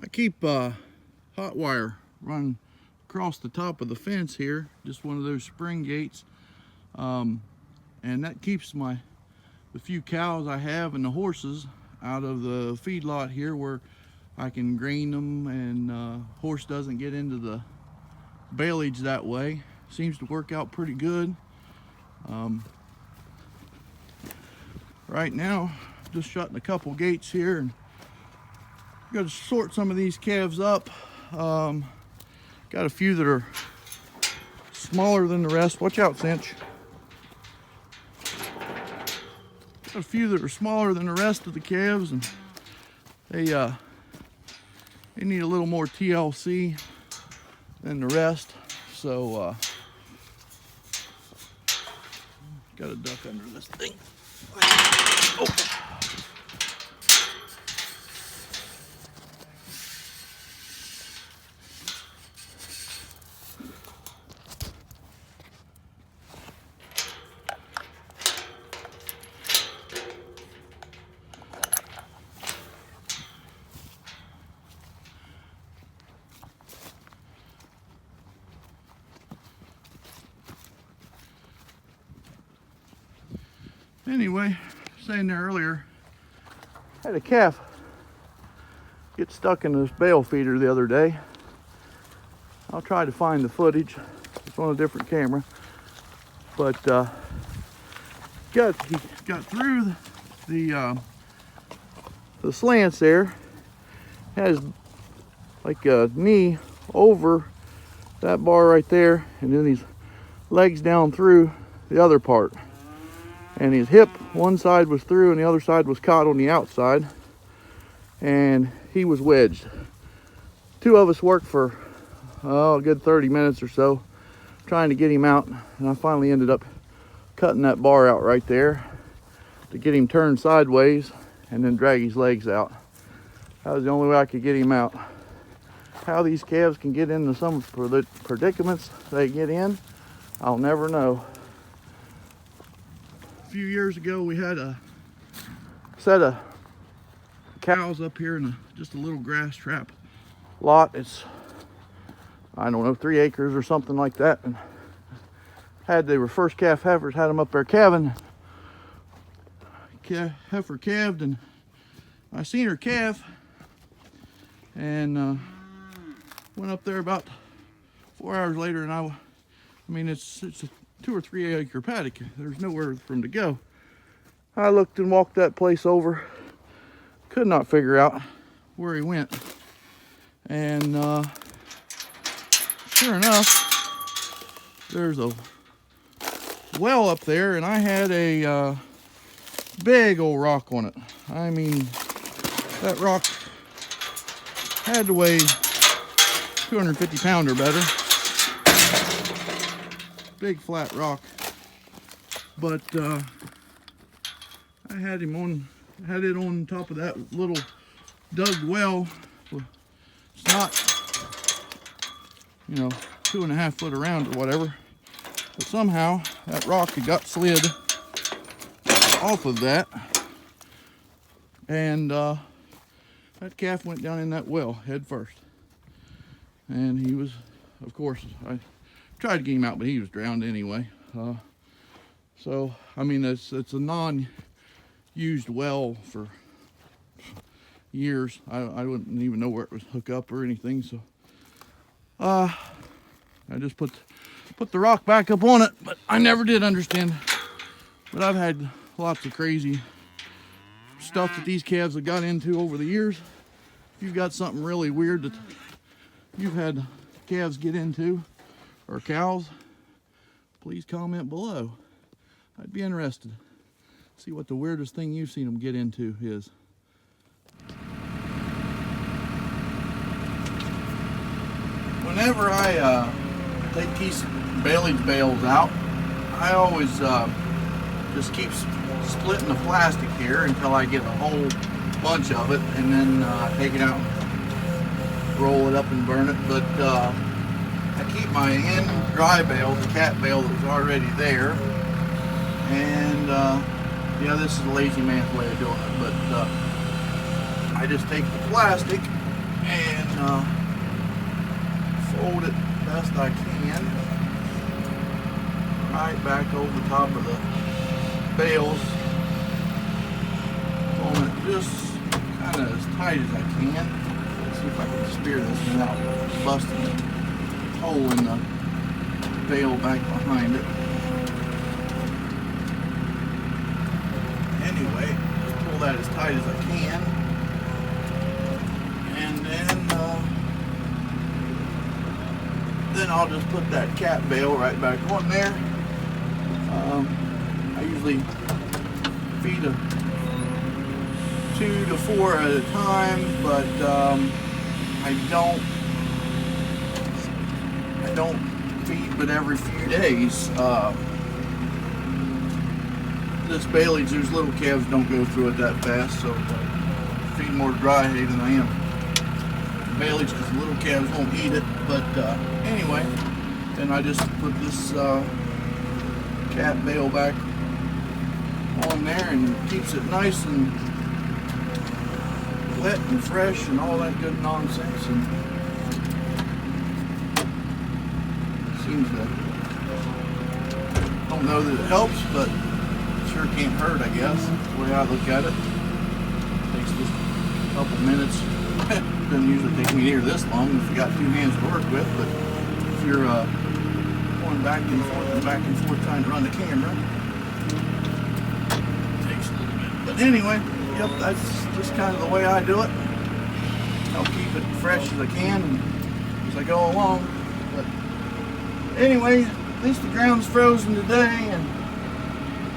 I keep hot wire running across the top of the fence here, just one of those spring gates, and that keeps the few cows I have and the horses out of the feedlot here, where I can grain them and horse doesn't get into the baleage that way. Seems to work out pretty good. Right now, just shutting a couple gates here, and got to sort some of these calves up. Got a few that are smaller than the rest. Watch out, Cinch. Got a few that are smaller than the rest of the calves, and they need a little more TLC than the rest. So got to duck under this thing. Oh. Anyway, saying there earlier, I had a calf get stuck in this bale feeder the other day. I'll try to find the footage. It's on a different camera, but he got through the slants there. Has like a knee over that bar right there, and then his legs down through the other part. And his hip, one side was through and the other side was caught on the outside, and he was wedged. Two of us worked for a good 30 minutes or so trying to get him out, and I finally ended up cutting that bar out right there to get him turned sideways and then drag his legs out. That was the only way I could get him out. How these calves can get into some of the predicaments they get in, I'll never know. A few years ago, we had a set of cows up here in just a little grass trap lot. It's, I don't know, 3 acres or something like that. And they were first calf heifers, had them up there calving. Heifer calved, and I seen her calf, and went up there about 4 hours later, and I mean, it's a 2 or 3 acre paddock. There's nowhere for him to go. I looked and walked that place over. Could not figure out where he went. And sure enough, there's a well up there, and I had a big old rock on it. I mean, that rock had to weigh 250 pound or better. Big flat rock, but I had it on top of that little dug well. It's not, 2.5 foot around or whatever, but somehow that rock had got slid off of that, and that calf went down in that well head first, and he was, of course, I tried to get him out, but he was drowned anyway. So I mean, it's a non-used well for years. I wouldn't even know where it was hooked up or anything. So I just put the rock back up on it, but I never did understand. But I've had lots of crazy stuff that these calves have got into over the years. If you've got something really weird that you've had calves get into, or cows, please comment below. I'd be interested. See what the weirdest thing you've seen them get into is. Whenever I take these baleage bales out, I always just keep splitting the plastic here until I get a whole bunch of it, and then take it out and roll it up and burn it. But I keep my end dry bale, the cat bale that was already there, and yeah, this is a lazy man's way of doing it, but I just take the plastic and fold it best I can right back over top of the bales, pulling it just kind of as tight as I can. Let's see if I can spear this without busting the hole in the bale back behind it. Anyway, pull that as tight as I can, and then I'll just put that cat bale right back on there. I usually feed 2 to 4 at a time, but I don't feed but every few days. This baleage, there's little calves don't go through it that fast, so I feed more dry hay than I am baleage because the little calves won't eat it. But anyway, then I just put this cat bale back on there, and it keeps it nice and wet and fresh and all that good nonsense, and seems to, don't know that it helps, but sure can't hurt, I guess. That's the way I look at it. Takes just a couple minutes. Doesn't usually take me near this long if you got 2 hands to work with, but if you're going back and forth trying to run the camera, it takes a little bit. But anyway, yep, that's just kind of the way I do it. I'll keep it fresh as I can as I go along. But anyway, at least the ground's frozen today, and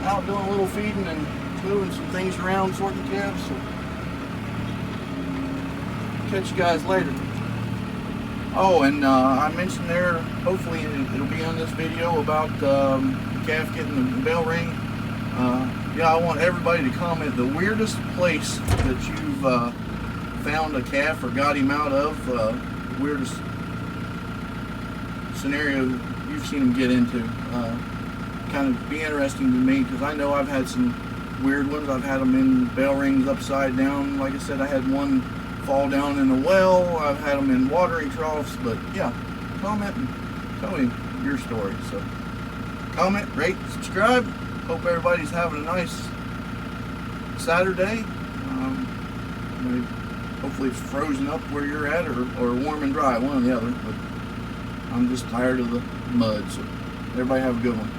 out doing a little feeding and moving some things around, sorting calves. So catch you guys later. Oh, and I mentioned there, hopefully it'll be on this video about the calf getting the bell ring. Yeah, I want everybody to comment the weirdest place that you've found a calf or got him out of, weirdest scenario you've seen him get into. Kind of be interesting to me, because I know I've had some weird ones. I've had them in bell rings upside down. Like I said, I had one fall down in a well. I've had them in watering troughs. But yeah, comment and tell me your story. So comment, rate, subscribe. Hope everybody's having a nice Saturday. Hopefully it's frozen up where you're at, or warm and dry, one or the other. But I'm just tired of the mud. So everybody have a good one.